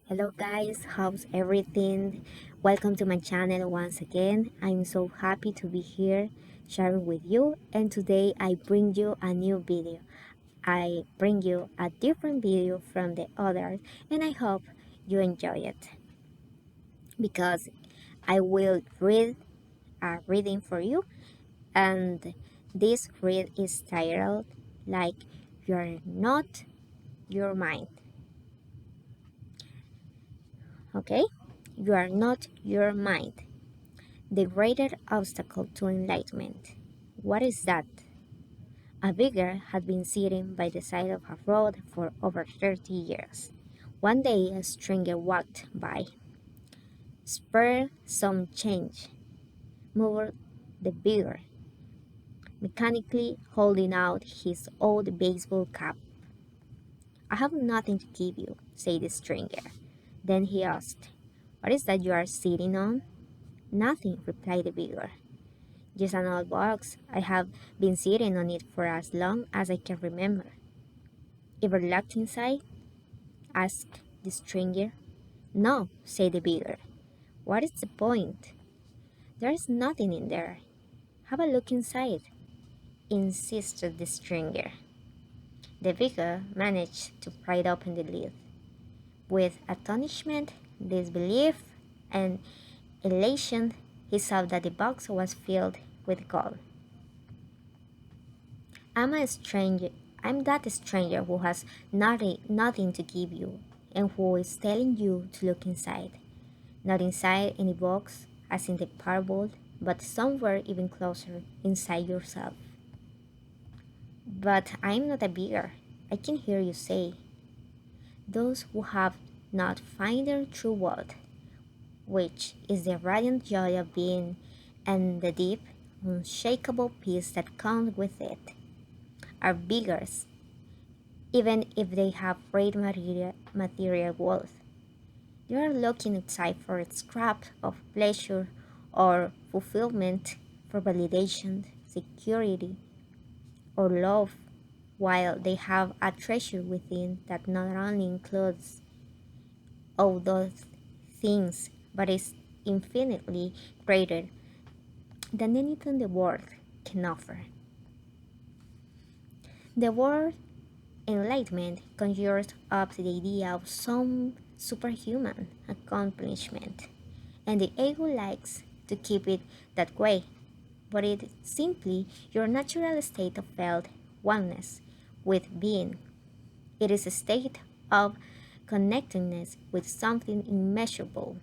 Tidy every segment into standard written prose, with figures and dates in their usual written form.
Hello guys, how's everything? Welcome to my channel once again. I'm so happy to be here sharing with you, and today I bring you a new video. I bring you a different video from the others, and I hope you enjoy it because I will read a reading for you, and this read is titled like You're Not Your Mind. Okay? You are not your mind. The greater obstacle to enlightenment. What is that? A beggar had been sitting by the side of a road for over 30 years. One day a stranger walked by, spurred some change, moved the beggar, mechanically holding out his old baseball cap. I have nothing to give you, said the stranger. Then he asked, What is that you are sitting on? Nothing, replied the beggar. Just an old box. I have been sitting on it for as long as I can remember. Ever looked inside? Asked the stranger. No, said the beggar. What is the point? There is nothing in there. Have a look inside, insisted the stranger. The beggar managed to pry open the lid. With astonishment, disbelief, and elation, he saw that the box was filled with gold. I'm a stranger. I'm that stranger who has nothing to give you and who is telling you to look inside. Not inside any box, as in the parable, but somewhere even closer, inside yourself. But I'm not a beggar. I can hear you say, those who have not find their true worth, which is the radiant joy of being and the deep, unshakable peace that comes with it, are beggars even if they have great material wealth. You are looking outside for a scrap of pleasure or fulfillment, for validation, security, or love, while they have a treasure within that not only includes all those things, but is infinitely greater than anything the world can offer. The word enlightenment conjures up the idea of some superhuman accomplishment, and the ego likes to keep it that way, but it is simply your natural state of felt oneness with being. It is a state of connectedness with something immeasurable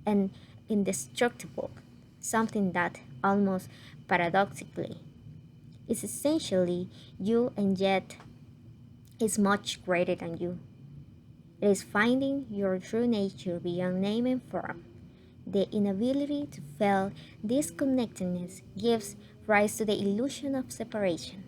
and indestructible, something that, almost paradoxically, is essentially you and yet is much greater than you. It is finding your true nature beyond name and form. The inability to feel this connectedness gives rise to the illusion of separation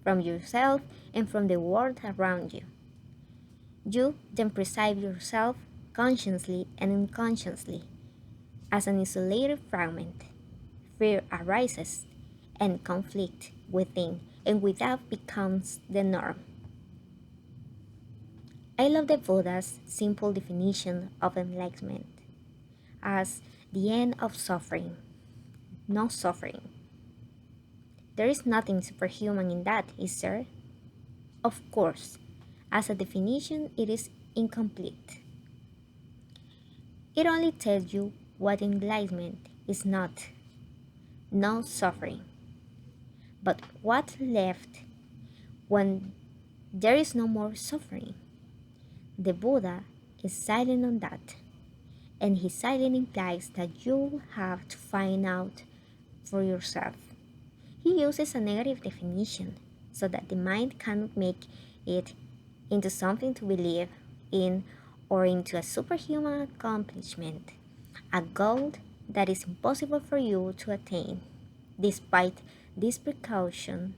from yourself and from the world around you. You then perceive yourself consciously and unconsciously as an isolated fragment. Fear arises and conflict within and without becomes the norm. I love the Buddha's simple definition of enlightenment as the end of suffering, no suffering. There is nothing superhuman in that, is there? Of course, as a definition, it is incomplete. It only tells you what enlightenment is not, no suffering. But what left when there is no more suffering? The Buddha is silent on that, and his silence implies that you have to find out for yourself. He uses a negative definition so that the mind cannot make it into something to believe in or into a superhuman accomplishment, a goal that is impossible for you to attain. Despite this precaution,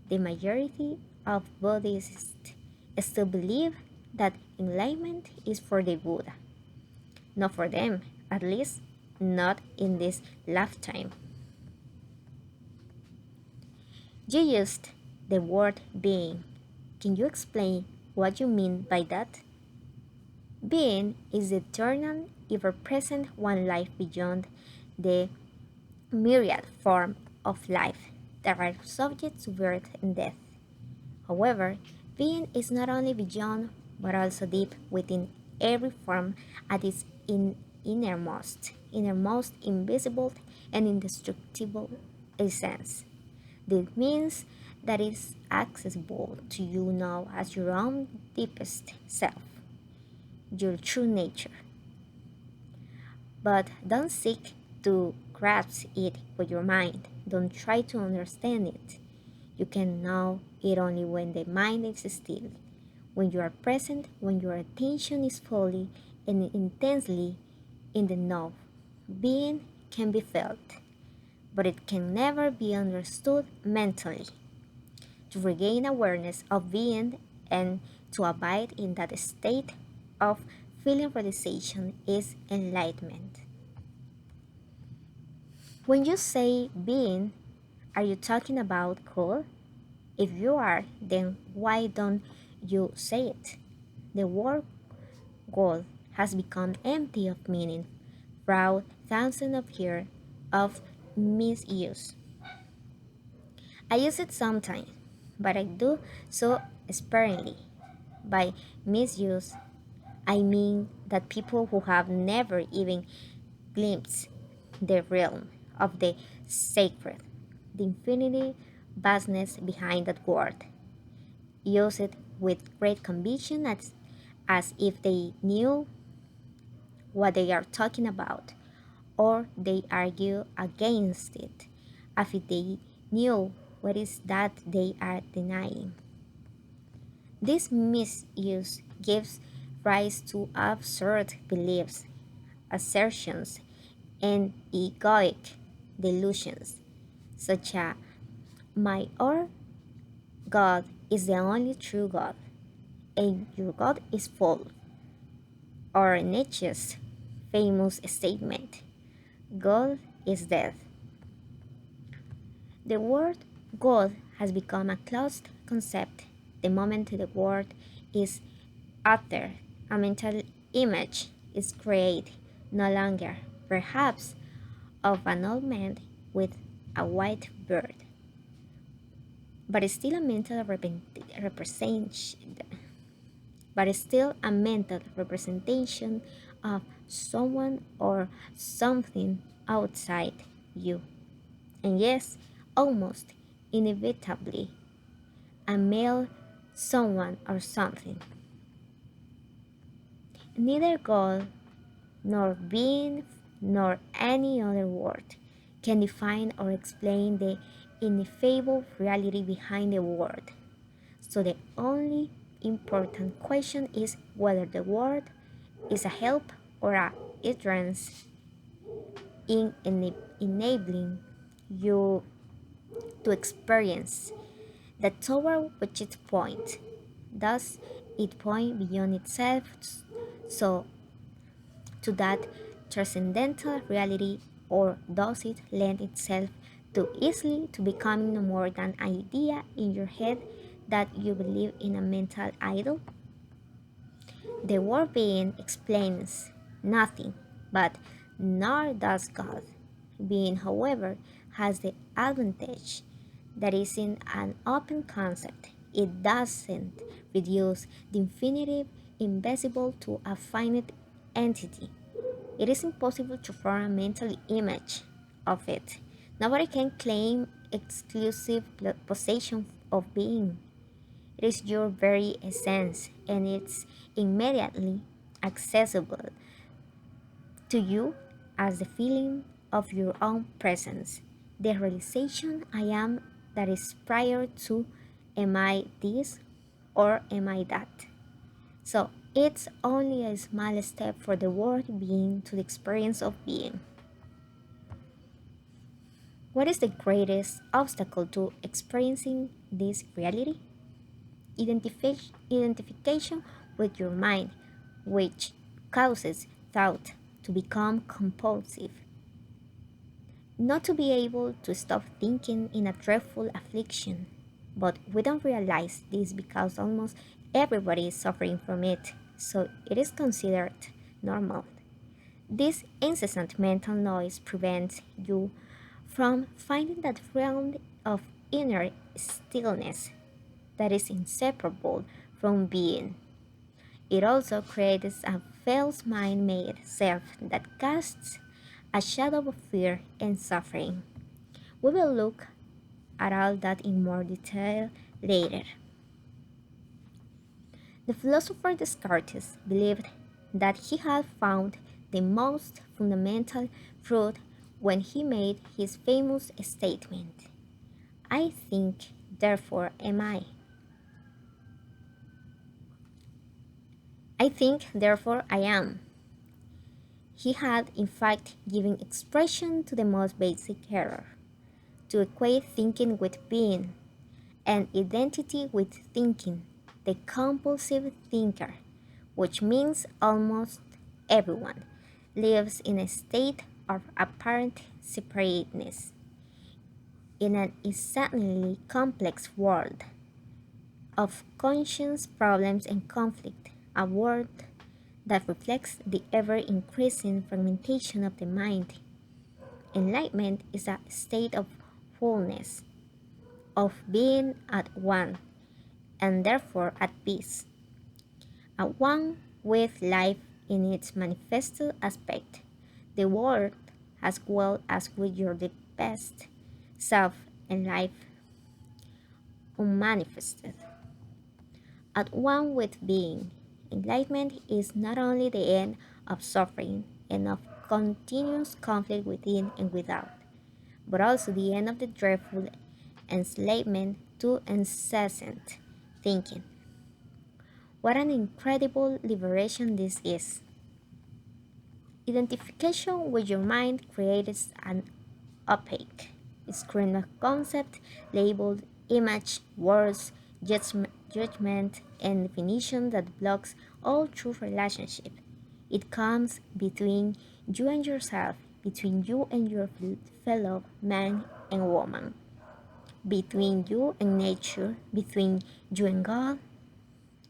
the majority of Buddhists still believe that enlightenment is for the Buddha, not for them, at least not in this lifetime. You used the word being. Can you explain what you mean by that? Being is the eternal, ever-present one life beyond the myriad form of life that are subject to birth and death. However, being is not only beyond but also deep within every form at its innermost invisible and indestructible essence. This means that it is accessible to you now as your own deepest self, your true nature. But don't seek to grasp it with your mind. Don't try to understand it. You can know it only when the mind is still, when you are present, when your attention is fully and intensely in the now. Being can be felt, but it can never be understood mentally. To regain awareness of being and to abide in that state of feeling realization is enlightenment. When you say being, are you talking about cool? If you are, then why don't you say it? The word gold has become empty of meaning throughout thousands of years of misuse. I use it sometimes, but I do so sparingly. By misuse, I mean that people who have never even glimpsed the realm of the sacred, the infinity vastness behind that word, use it with great conviction as if they knew what they are talking about, or they argue against it, as if they knew what is that they are denying. This misuse gives rise to absurd beliefs, assertions, and egoic delusions, such as my or God is the only true God, and your God is false, or Nietzsche's famous statement, God is dead. The word God has become a closed concept the moment the word is uttered. A mental image is created, no longer, perhaps, of an old man with a white beard, but still a mental representation. But still a mental representation of someone or something outside you. And yes, almost inevitably, a male someone or something. Neither God nor being nor any other word can define or explain the ineffable reality behind the word. So the only important question is whether the word is a help or a hindrance in enabling you to experience the tower which it point. Does it point beyond itself so to that transcendental reality, or does it lend itself too easily to becoming no more than an idea in your head that you believe in a mental idol? The word being explains nothing, but nor does God. Being, however, has the advantage that is in an open concept. It doesn't reduce the infinitive invisible to a finite entity. It is impossible to form a mental image of it. Nobody can claim exclusive possession of being. It is your very essence, and it's immediately accessible to you as the feeling of your own presence, the realization I am that is prior to am I this or am I that. So it's only a small step for the word being to the experience of being. What is the greatest obstacle to experiencing this reality? Identification with your mind, which causes thought to become compulsive. Not to be able to stop thinking in a dreadful affliction. But we don't realize this because almost everybody is suffering from it. so it is considered normal. This incessant mental noise prevents you from finding that realm of inner stillness that is inseparable from being. It also creates a false mind made self that casts a shadow of fear and suffering. We will look at all that in more detail later. The philosopher Descartes believed that he had found the most fundamental truth when he made his famous statement: I think, therefore am I. I think, therefore I am. He had, in fact, given expression to the most basic error: to equate thinking with being, and identity with thinking, the compulsive thinker, which means almost everyone, lives in a state of apparent separateness in an insanely complex world of conscience, problems, and conflict, a world that reflects the ever increasing fragmentation of the mind. Enlightenment is a state of fullness, of being at one, and therefore at peace, at one with life in its manifested aspect, the world, as well as with your best self and life unmanifested. At one with being, enlightenment is not only the end of suffering and of continuous conflict within and without, but also the end of the dreadful enslavement to incessant thinking. What an incredible liberation this is! Identification with your mind creates an opaque screen of concept, labeled image, words, judgment, and definition that blocks all true relationship. It comes between you and yourself, between you and your fellow man and woman, between you and nature, between you and God.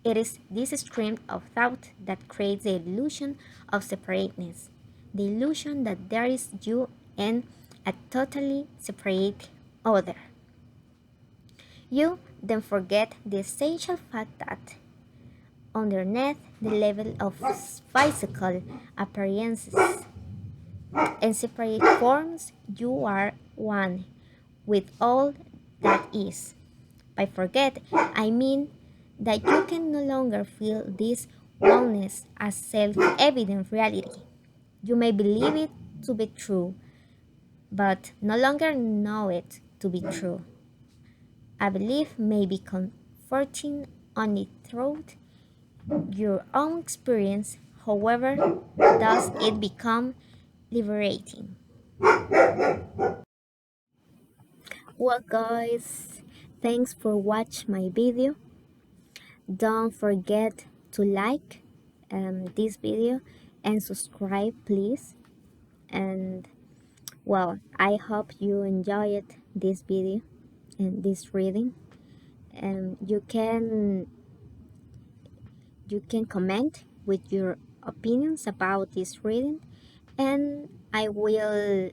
It is this stream of thought that creates the illusion of separateness, the illusion that there is you and a totally separate other. You then forget the essential fact that, underneath the level of physical appearances and separate forms, you are one with all that is. By forget, I mean that you can no longer feel this oneness as self evident reality. You may believe it to be true, but no longer know it to be true. A belief may be comforting only through your own experience, however, does it become liberating. Well, guys, thanks for watching my video. Don't forget to like this video and subscribe, please. And well, I hope you enjoyed this video and this reading. And you can comment with your opinions about this reading, and I will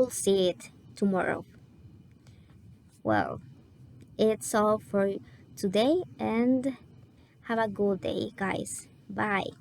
see it tomorrow. Well, it's all for today, and have a good day, guys. Bye.